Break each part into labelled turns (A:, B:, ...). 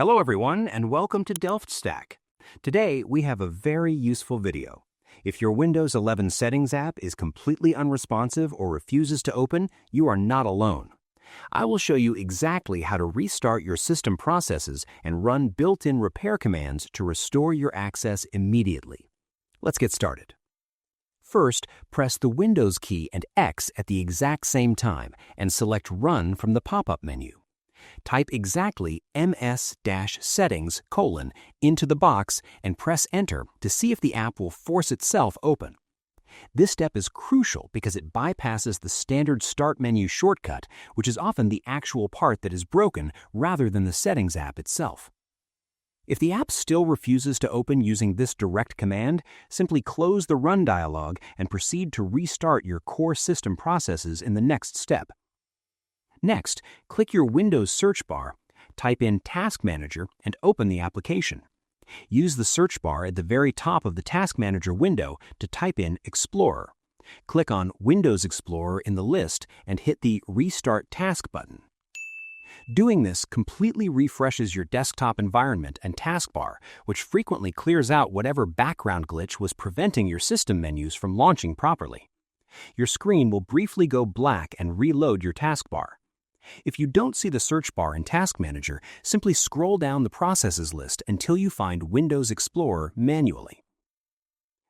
A: Hello everyone and welcome to Delft Stack. Today we have a very useful video. If your Windows 11 Settings app is completely unresponsive or refuses to open, you are not alone. I will show you exactly how to restart your system processes and run built-in repair commands to restore your access immediately. Let's get started. First, press the Windows key and X at the exact same time and select Run from the pop-up menu. Type exactly ms-settings: into the box and press Enter to see if the app will force itself open. This step is crucial because it bypasses the standard Start menu shortcut, which is often the actual part that is broken rather than the Settings app itself. If the app still refuses to open using this direct command, simply close the Run dialog and proceed to restart your core system processes in the next step. Next, click your Windows search bar, type in Task Manager, and open the application. Use the search bar at the very top of the Task Manager window to type in Explorer. Click on Windows Explorer in the list and hit the Restart Task button. Doing this completely refreshes your desktop environment and taskbar, which frequently clears out whatever background glitch was preventing your system menus from launching properly. Your screen will briefly go black and reload your taskbar. If you don't see the search bar in Task Manager, simply scroll down the Processes list until you find Windows Explorer manually.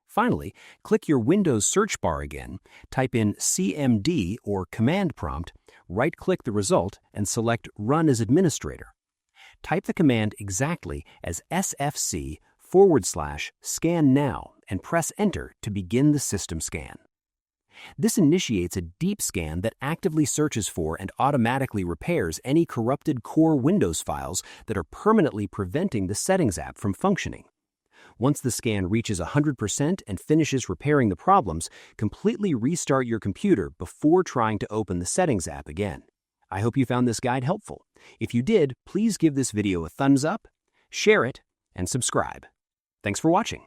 A: Finally, click your Windows search bar again, type in CMD or Command Prompt, right-click the result, and select Run as Administrator. Type the command exactly as sfc/scannow and press Enter to begin the system scan. This initiates a deep scan that actively searches for and automatically repairs any corrupted core Windows files that are permanently preventing the Settings app from functioning. Once the scan reaches 100% and finishes repairing the problems, completely restart your computer before trying to open the Settings app again. I hope you found this guide helpful. If you did, please give this video a thumbs up, share it, and subscribe. Thanks for watching.